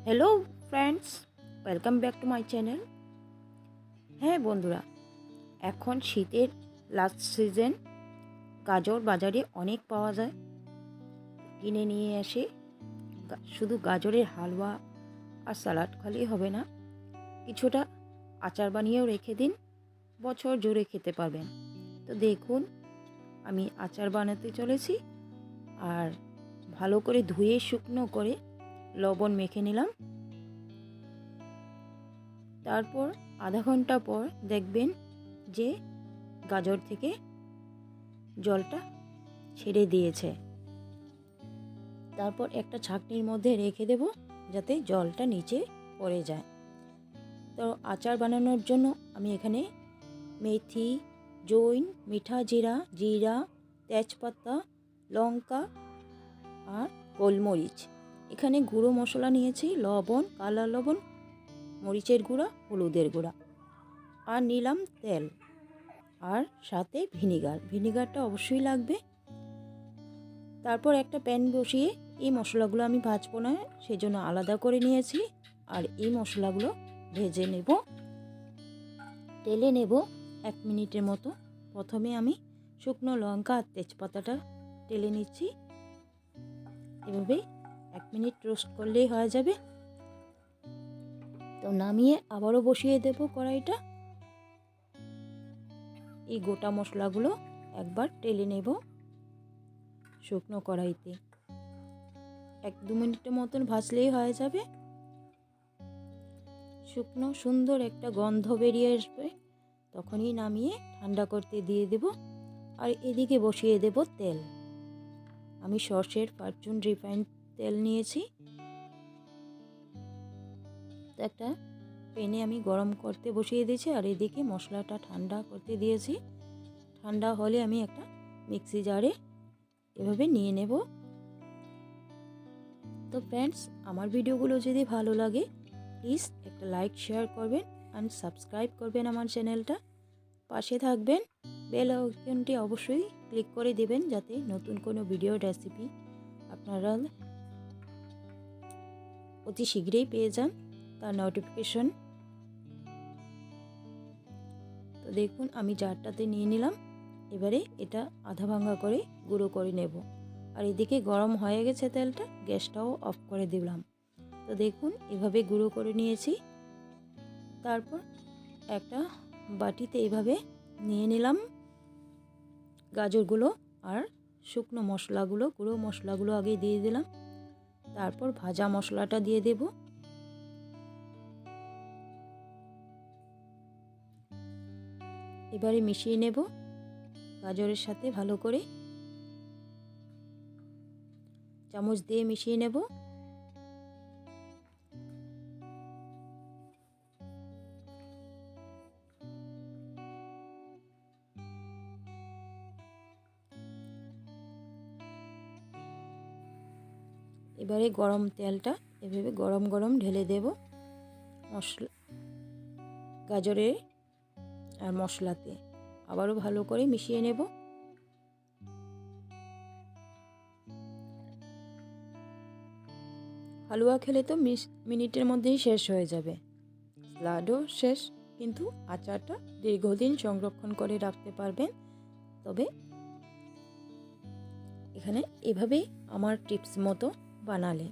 Hello friends, welcome back to my channel. হ্যাঁ বন্ধুরা, এখন শীতের লাস্ট সিজন, গাজর বাজারে অনেক পাওয়া যায়। কিনে নিয়ে এসে শুধু গাজরের হালুয়া আর স্যালাড খালিই হবে না, কিছুটা আচার বানিয়েও রেখে দিন, বছর জুড়ে খেতে পারবেন। তো দেখুন, আমি আচার বানাতে চলেছি। আর ভালো করে ধুয়ে শুকনো করে লবণ মেখে নিলাম। তারপর আধা ঘন্টা পর দেখবেন যে গাজর থেকে জলটা ছেড়ে দিয়েছে। তারপর একটা ছাঁকনির মধ্যে রেখে দেব যাতে জলটা নিচে পড়ে যায়। তো আচার বানানোর জন্য আমি এখানে মেথি, জৈন, মিঠা জিরা, জিরা, তেজপাতা, লঙ্কা আর গোলমরিচ, এখানে গুঁড়ো মশলা নিয়েছি, লবণ, কালা লবণ, মরিচের গুঁড়া, হলুদের গুঁড়া, আর নিলাম তেল, আর সাথে ভিনিগারটা অবশ্যই লাগবে। তারপর একটা প্যান বসিয়ে এই মশলাগুলো আমি ভাজবো না, সেজন্য আলাদা করে নিয়েছি। আর এই মশলাগুলো ভেজে নেব, তেলে নেব 1 মিনিটের মতো। প্রথমে আমি শুকনো লঙ্কা আর তেজপাতাটা তেলে নিচ্ছি। এভাবে 1 মিনিট রোস্ট করলেই হয়ে যাবে। তো নামিয়ে আবারও বসিয়ে দেব কড়াইটা। এই গোটা মশলাগুলো একবার টেলে নেব শুকনো কড়াইতে। 1-2 মিনিটের মতন ভাজলেই হয়ে যাবে। শুকনো সুন্দর একটা গন্ধ বেরিয়ে আসবে, তখনই নামিয়ে ঠান্ডা করতে দিয়ে দেব। আর এদিকে বসিয়ে দেব তেল। আমি সর্ষের ফরচুন রিফাইন্ড তেল নিয়েছি। একটা প্যানে আমি গরম করতে বসিয়ে দিয়েছি, আর এদিকে মশলাটা ঠান্ডা করতে দিয়েছি। ঠান্ডা হলে আমি একটা মিক্সি জারে এভাবে নিয়ে নেব। তো ফ্রেন্ডস, আমার ভিডিওগুলো যদি ভালো লাগে প্লিজ একটা লাইক, শেয়ার করবেন আর সাবস্ক্রাইব করবেন আমার চ্যানেলটা। পাশে থাকবেন, বেল আইকনটি অবশ্যই ক্লিক করে দেবেন যাতে নতুন কোনো ভিডিও রেসিপি আপনারা অতি শীঘ্রই পেয়ে যান তার নোটিফিকেশন। তো দেখুন, আমি জারটাতে নিয়ে নিলাম। এবারে এটা আধা ভাঙা করে গুঁড়ো করে নেব। আর এদিকে গরম হয়ে গেছে তেলটা, গ্যাসটাও অফ করে দিলাম। তো দেখুন, এভাবে গুঁড়ো করে নিয়েছি। তারপর একটা বাটিতে এভাবে নিয়ে নিলাম গাজরগুলো আর শুকনো মশলাগুলো, গুঁড়ো মশলাগুলো আগে দিয়ে দিলাম। তারপর ভাজা মশলাটা দিয়ে দেব। এবারে মিশিয়ে নেব গাজরের সাথে ভালো করে, চামচ দিয়ে মিশিয়ে নেব। এবারে গরম তেলটা এভাবে গরম গরম ঢেলে দেব মশলা, গাজরের আর মশলাতে। আবারও ভালো করে মিশিয়ে নেব। হালুয়া খেলে তো মিনিটের মধ্যেই শেষ হয়ে যাবে, স্যালাডও শেষ, কিন্তু আচারটা দীর্ঘদিন সংরক্ষণ করে রাখতে পারবেন। তবে এখানে এভাবে আমার টিপস মতো বানালে।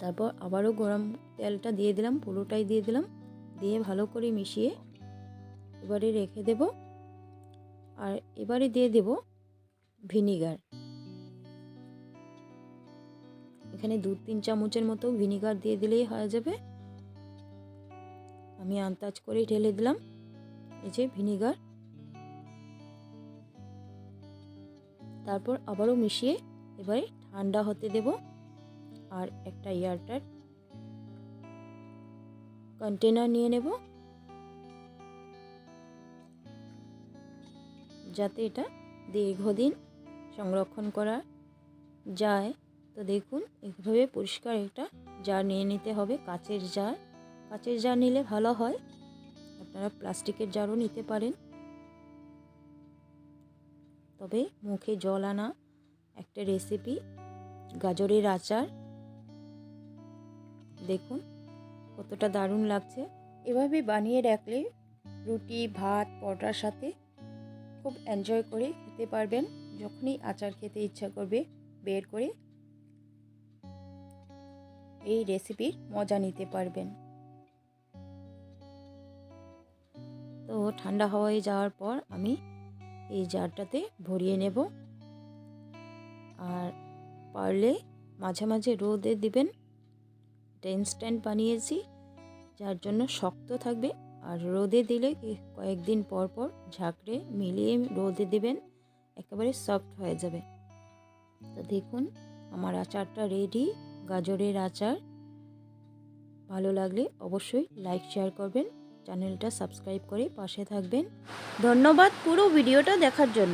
তারপর আবারও গরম তেলটা দিয়ে দিলাম, পুরোটাই দিয়ে দিলাম, দিয়ে ভালো করে মিশিয়ে এবারে রেখে দেব। আর এবারে দিয়ে দেব ভিনিগার। এখানে 2-3 চামচের মতো ভিনিগার দিয়ে দিলেই হয়ে যাবে। আমি আন্দাজ করে ঢেলে দিলাম এই যে ভিনিগার। তারপর আবারও মিশিয়ে এবারে ঠান্ডা হতে দেব। আর একটা এয়ারটাইট কন্টেনার নিয়ে নেব যাতে এটা দীর্ঘদিন সংরক্ষণ করা যায়। তো দেখুন, এইভাবে পরিষ্কার একটা জার নিয়ে নিতে হবে, কাচের জার। কাচের জার নিলে ভালো হয়, আপনারা প্লাস্টিকের জারও নিতে পারেন। তবে মুখে জল আনা একটা রেসিপি গাজরের আচার। দেখুন কতটা দারুণ লাগছে। এভাবে বানিয়ে রাখলে রুটি, ভাত, পরোটার সাথে খুব এনজয় করে খেতে পারবেন। যখনই আচার খেতে ইচ্ছা করবে বের করে এই রেসিপির মজা নিতে পারবেন। তো ঠান্ডা হয়ে যাওয়ার পর আমি এই জারটাতে ভরিয়ে নেব। আর পারলে মাঝে মাঝে রোদে দিবেন। এটা ইনস্ট্যান্ট বানিয়েছি যার জন্য শক্ত থাকবে, আর রোদে দিলে কয়েকদিন পর পর ঝাঁকড়ে মিলিয়ে রোদে দিবেন, একেবারে সফট হয়ে যাবে। তো দেখুন আমার আচারটা রেডি, গাজরের আচার। ভালো লাগলে অবশ্যই লাইক শেয়ার করবেন, চ্যানেলটা সাবস্ক্রাইব করে পাশে থাকবেন। ধন্যবাদ পুরো ভিডিওটা দেখার জন্য।